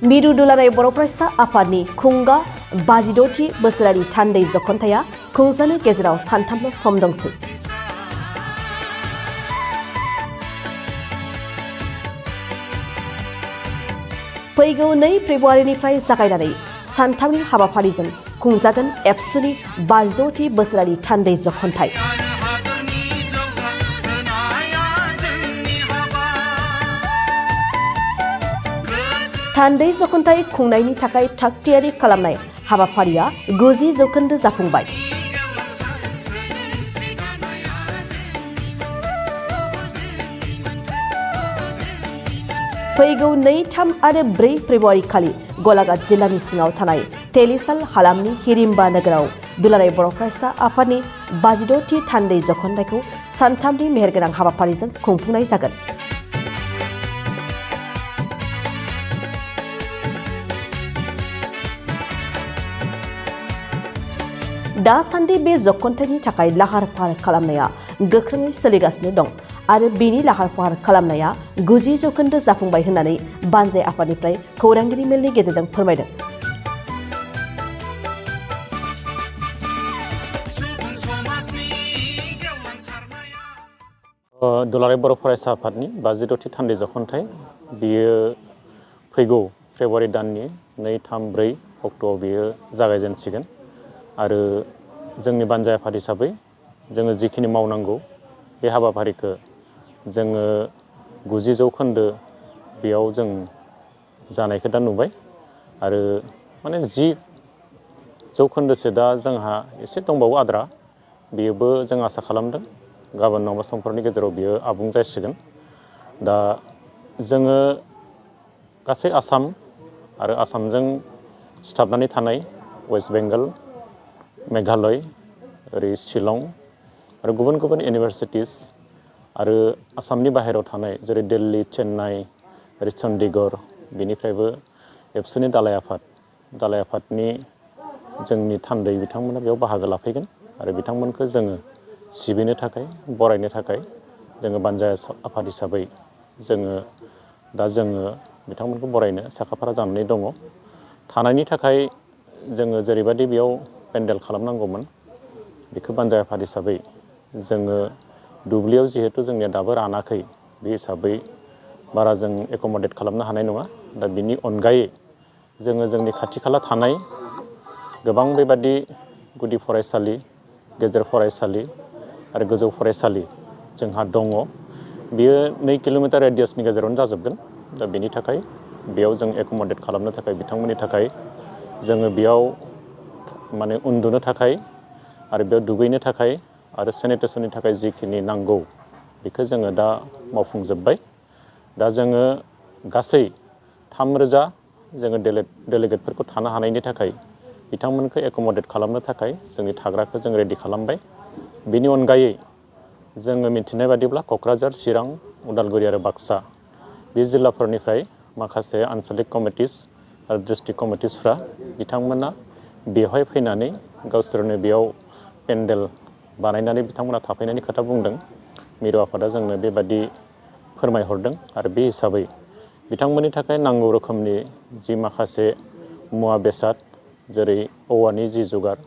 मिरु दुलाराय बर' फरायसा आफादनि खुंगा 52थि बोसोरारि थान्दै जख'न्थाया खुंजानो गेजेराव सानथामल' सम दंसै। फैगौ 2 फेब्रुवारिनिफ्राय जागायनानै सानथामनि हाबाफारिजों खुंजागोन एबसुनि 52थि बोसोरारि थान्दै जख'न्थाय। थान्दै जख'न्थाय खुंनायनि थाखाय थागथियारि खालामनाय हाबाफारिया 90 जौखोन्दो जाफुंबाय। फैगौ 2, 3 आरो 4 फेब्रुवारि खालि गलाघाट जिल्लानि सिङाव थानाय तेलिसाल हालामनि हिरिम्बा नोगोराव दुलाराय बर' फरायसा आफादनि 52थि थान्दै जख'न्थायखौ सानथामनि मेहेरगोनां हाबाफारिजों खुंफुंनाय जागोन। दासान्दि बे जख'न्थायनि थाखाय लाहार फाहार खालामनाया गोख्रोङै सोलिगासिनो दं आरो बेनि लाहार फाहार खालामनाया 90 जौखोन्दो जाफुंबाय होननानै बानजाय आफादनिफ्राय खौरांगिरि मेलनि गेजेरजों फोरमायदों। दुलाराय बर' फरायसा आफादनि 52थि थान्दै जख'न्थाय बियो फैगौ फेब्रुवारि दाननि 2, 3, 4 अक्ट'आव बियो जागायजेनसिगोन आरो जोंनि बानजाय आफाद हिसाबै जोङो जिखिनि मावनांगौ बे हाबाफारिखौ जोङो 90 जौखोन्दो बेयाव जों जानायखौ दा नुबाय आरो माने 10 जौखोन्दोसो दा जोंहा एसे दंबावो आद्रा बेयोबो जों आसा खालामदों गाबोन नङाबा समफोरनि गेजेराव बियो आबुं जासिगोन। दा जोङो गासै आसाम आरो आसामजों सिथाबनानै थानाय वेस्ट बेंगल, मेघालय, ओरै शिलं आरो गुबुन गुबुन इउनिभारसिटिस आरो आसामनि बाहेरायाव थानाय जेरै दिल्ली, चेन्नाइ, ओरै चन्डीगढ़ बेनिफ्रायबो एबसुनि दालाय आफादनि जोंनि थान्दै बिथांमोना बेयाव बाहागो लाफैगोन आरो बिथांमोनखौ जोङो सिबिनो थाखाय बरायनो थाखाय जोङो बानजाय आफाद हिसाबै जोङो बिथांमोनखौ बरायनो साखाफारा जानानै दङ। थानायनि थाखाय जोङो जेरैबायदि बेयाव पेन्डेल खालामनांगौमोन बेखौ बानजाय आफाद हिसाबै जोङो दुब्लियाव जिहेतु जोंनिया दाबो रानाखै बे हिसाबै बारा जों एकमडेट खालामनो हानाय नङा। दा बिनि अनगायै जोङो जोंनि खाथि खाला थानाय गोबां बेबादि गुदि फरायसालि, गेजेर फरायसालि आरो गोजौ फरायसालि जोंहा दङ। बियो 2 किल'मिटार रेडियासनि गेजेरावनो जाजोबगोन। दा बेनि थाखाय बेयाव जों एकमडेट खालामनो थाखाय बिथांमोननि थाखाय जोङो बेयाव माने उन्दुनो थाखाय आरो बेयाव दुगैनो थाखाय आरो सेनिटेसननि थाखाय जिखिनि नांगौ बेखौ जोङो दा मावफुंजोब्बाय। दा जोङो गासै 3,000 जोङो डेलिगेटफोरखौ थानो हानायनि थाखाय बिथांमोनखौ एकमडेट खालामनो थाखाय जोंनि थाग्राखौ जों रेडि खालामबाय। बेनि अनगायै जोङो मिथिनाय बादिब्ला क'क्राझार, चिरां, उदालगुरि आरो बाक्सा बे जिल्लाफोरनिफ्राय माखासे आनसलिक कमिटिस आरो डिस्ट्रिक्ट कमिटिसफ्रा बिथांमोना बेवहाय फैनानै गावसोरनो बेयाव पेन्डेल बानायनानै बिथांमोना थाफैनायनि खोथा बुंदों। मिरु आफादा जोंनो बेबादि फोरमायहरदों आरो बे हिसाबै बिथांमोननि थाखाय नांगौ रोखोमनि जि माखासे मुवा बेसाद जेरै औवानि जि जुगार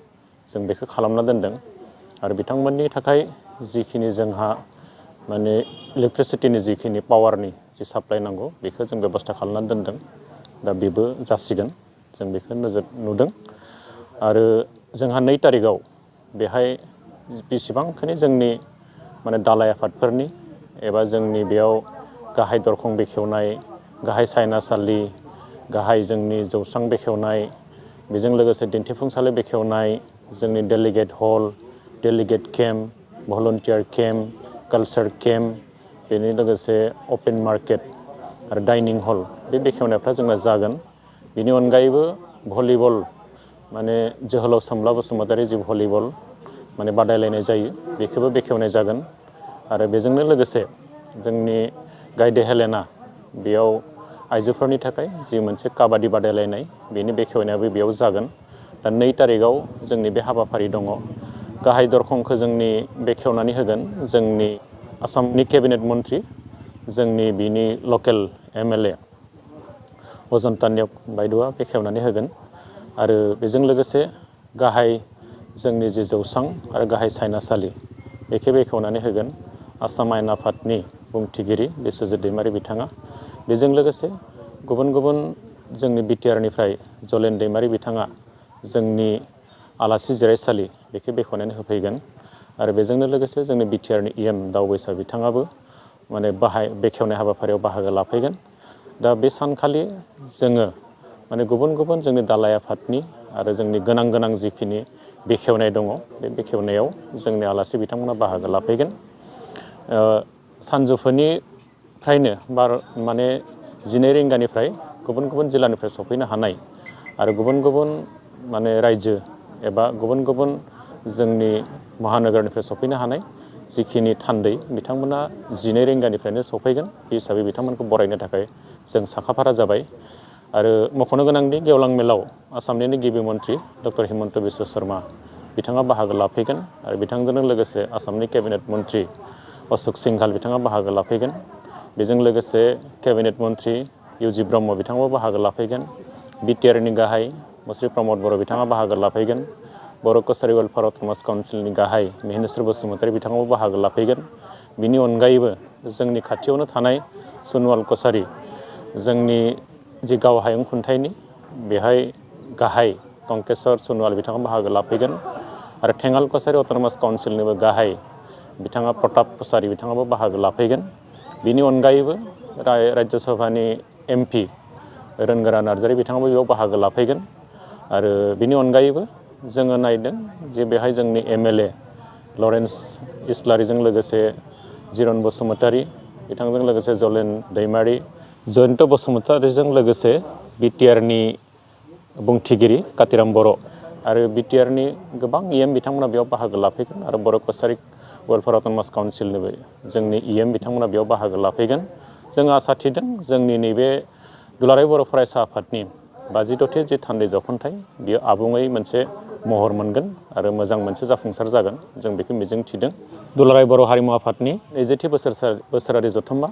जों बेखौ खालामना दोनदों आरो बिथांमोननि थाखाय जिखिनि जोंहा माने इलेक्ट्रिसिटिनि जिखिनि पावारनि जि साप्लाइ नांगौ बेखौ जों बेबस्था खालामनानै दोनदों। दा बेबो जासिगोन जों बेखौ नोजोर नुदों आरो जोंहा 2 तारिखआव बेहाय बेसेबांखिनि जोंनि माने दालाय आफादफोरनि एबा जोंनि बेयाव गाहाय दरखं बेखेवनाय, गाहाय सायनासालि, गाहाय जोंनि जौस्रां बेखेवनाय, बेजों लोगोसे दिन्थिफुंसालि बेखेवनाय, जोंनि डेलिगेट हल, delegate camp, volunteer camp, culture camp, बेनि लोगोसे अपेन मार्केट आरो डाइनिं हल बे बेखेवनायफ्रा जोंना जागोन। बेनि अनगायैबो भलिबल माने जोहोलाव सोमब्ला बसुमतारी जि भलिबल माने बादायलायनाय जायो बेखौबो बेखेवनाय जागोन आरो बेजोंनो लोगोसे जोंनि गायदे हेलेना बेयाव आइजोफोरनि थाखाय जि मोनसे काबादि बादायलायनाय बेनि बेखेवनायाबो बेयाव जागोन। दा 2 तारिखआव जोंनि बे हाबाफारि दङ। गाहाय दरखंखौ जोंनि बेखेवनानै होगोन जोंनि आसामनि केबिनेट मन्थ्रि, जोंनि बिनि लकेल MLA अजन्ता बायद'आ बेखेवनानै होगोन आरो बेजों लोगोसे गाहाय जोंनि जि जौसां आरो गाहाय सायनासालि बेखौ बेखेवनानै होगोन आसाम आयेन आफादनि बुंथिगिरि बिस्वजित दैमारि बिथाङा। बेजों लोगोसे गुबुन गुबुन जोंनि बिटिआरनिफ्राय जलेन दैमारि बिथाङा जोंनि आलासि जिरायसालि बेखौ बेखेवनानै होफैगोन आरो बेजोंनो लोगोसे जोंनि बिटिआरनि इएम दावबैसा बिथाङाबो माने बेखेवनाय हाबाफारियाव बाहागो लाफैगोन। दा बे सानखालि जोङो माने गुबुन गुबुन जोंनि दालाइ आफादनि आरो जोंनि गोनां जिखिनि बेखेवनाय दङ बे बेखेवनायाव जोंनि आलासि बिथांमोना बाहागो लाफैगोन। सानजौफुनिफ्रायनो माने 12 रिंगानिफ्राय गुबुन गुबुन जिल्लानिफ्राय सफैनो हानाय आरो गुबुन गुबुन माने रायजो एबा गुबुन गुबुन जोंनि महानगरनिफ्राय सफैनो हानाय जिखिनि थान्दै बिथांमोना 12 रिंगानिफ्रायनो सफैगोन। बे हिसाबै बिथांमोनखौ बरायनो थाखाय जों साखाफारा जाबाय। आरो मख'नो गोनांदि गेवलां मेलाव आसामनिनो गिबि मन्त्रि डक्टर हिमन्त बिश्व शर्मा बिथाङा बाहागो लाफैगोन आरो बिथांजों लोगोसे आसामनि केबिनेट मन्त्रि अशोक सिंघाल बिथाङा बाहागो लाफैगोन। बेजों लोगोसे केबिनेट मन्त्रि इउजि ब्रह्म बिथाङाबो बाहागो लाफैगोन। बिटिआरनि गाहाय मुस्रि प्रमद बर' बिथाङा बाहागो लाफैगोन। बर' कसारि वेलफेयार अट'नमास काउन्सिलनि गाहाय मिहिनेश्वर बसुमतारी बिथाङाबो बाहागो लाफैगोन। बिनि अनगायैबो जोंनि खाथियावनो थानाय सनवाल कसारि जोंनि जि गाव हायुं खुंथायनि बेहाय गाहाय टंकेश्वर सनवाल बिथाङा बाहागो लाफैगोन आरो थेङाल कसारि अट'नमास काउन्सिलनिबो गाहाय बिथाङा प्रताप कसारि बिथाङाबो बाहागो लाफैगोन। बिनि अनगायैबो राज्य सभानि MP रोनगोरा नार्जारि बिथाङाबो बेयाव बाहागो लाफैगोन आरो बिनि अनगायैबो जोङो नायदों जे बेहाय जोंनि MLA लरेन्स इस्लारिजों लोगोसे जिरन बसुमतारी बिथांजों लोगोसे जलेन दैमारि जयन्त बसुमतारीजों लोगोसे बिटिआरनि बुंथिगिरि कातिराम बर' आरो बिटिआरनि गोबां EM बिथांमोना बेयाव बाहागो लाफैगोन आरो बर' कसारि वेलफेयार अट'नमास काउन्सिलनिबो जोंनि EM बिथांमोना बेयाव बाहागो लाफैगोन। जों आसा थिदों जोंनि नैबे दुलाराय बर' फरायसा आफादनि 52थि जि थान्दै जख'न्थाइ बियो आबुङै मोनसे महर मोनगोन आरो मोजां मोनसे जाफुंसार जागोन जों बेखौ मिजिं थिदों। दुलाराय बर' हारिमु आफादनि 20थि बोसोरारि जथुम्मा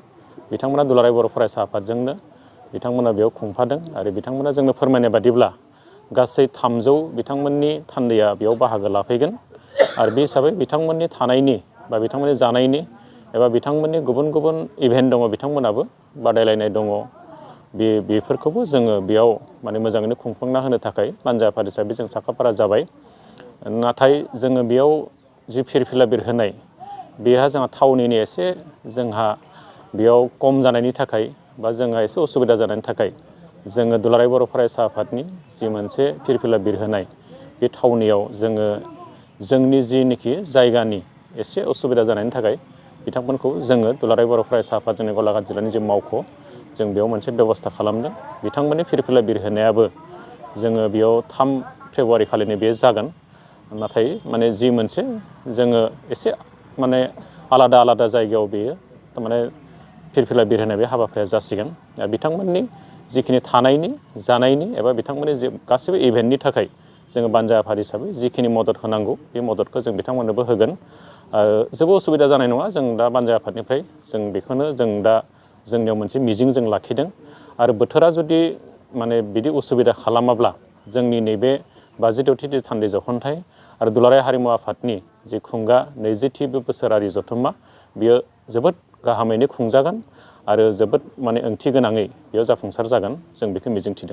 बिथांमोना दुलाराय बर' फरायसा आफादजोंनो बिथांमोना बेयाव खुंफादों आरो बिथांमोना जोंनो फोरमायनाय बादिब्ला गासै 300 बिथांमोननि थान्दैया बेयाव बाहागो लाफैगोन आरो बे हिसाबै बिथांमोननि थानायनि बा बिथांमोननि जानायनि एबा बिथांमोननि गुबुन गुबुन इभेन्ट दङ बिथांमोनाबो बादायलायनाय दङ बेफोरखौबो जोङो बेयाव माने मोजाङैनो खुंफुंना होनो थाखाय बानजा आफाद हिसाबै जों साखाफारा जाबाय। नाथाय जोङो बेयाव जि फिरफिला बिरहोनाय बेहा जोंहा थावनिनि एसे जोंहा बेयाव खम जानायनि थाखाय बा जोंहा एसे उसुबिदा जानायनि थाखाय जोङो दुलाराय बर' फरायसा आफादनि जि मोनसे फिरफिला बिरहोनाय बे थावनियाव जोङो जोंनि जिनिखि जायगानि एसे उसुबिदा जानायनि थाखाय बिथांमोनखौ जोङो दुलाराय बर' फरायसा आफाद जोंनि गलाघाट जिल्लानि जि मावख' जों बेयाव मोनसे बेबस्था खालामदों। बिथांमोननि फिरफिला बिरहोनायाबो जोङो बेयाव 3 फेब्रुवारि खालिनो बे जागोन। नाथाय माने जि मोनसे जोङो एसे माने आलादा जायगायाव बेयो थारमाने फिरफिला बिरहोनाय बे हाबाफारिया जासिगोन। बिथांमोननि जिखिनि थानायनि जानायनि एबा बिथांमोननि जि गासैबो इभेन्टनि थाखाय जोङो बानजा आफाद हिसाबै जिखिनि मदद होनांगौ बे मददखौ जों बिथांमोननोबो होगोन। जेबो उसुबिदा जानाय नङा जों दा बानजा आफादनिफ्राय जों बेखौनो जों दा जोंनियाव मोनसे मिजिं जों लाखिदों आरो बोथोरा जुदि माने बिदि उसुबिदा खालामाब्ला जोंनि नैबे 52थि थान्दै जख'न्थाइ आरो दुलाराय हारिमु आफादनि जि खुंगा 20थि बोसोरारि जथुम्मा बियो जोबोद गाहामैनो खुंजागोन आरो जोबोद माने ओंथि गोनाङै बेयाव जाफुंसार जागोन जों बेखौ मिजिंथिदों।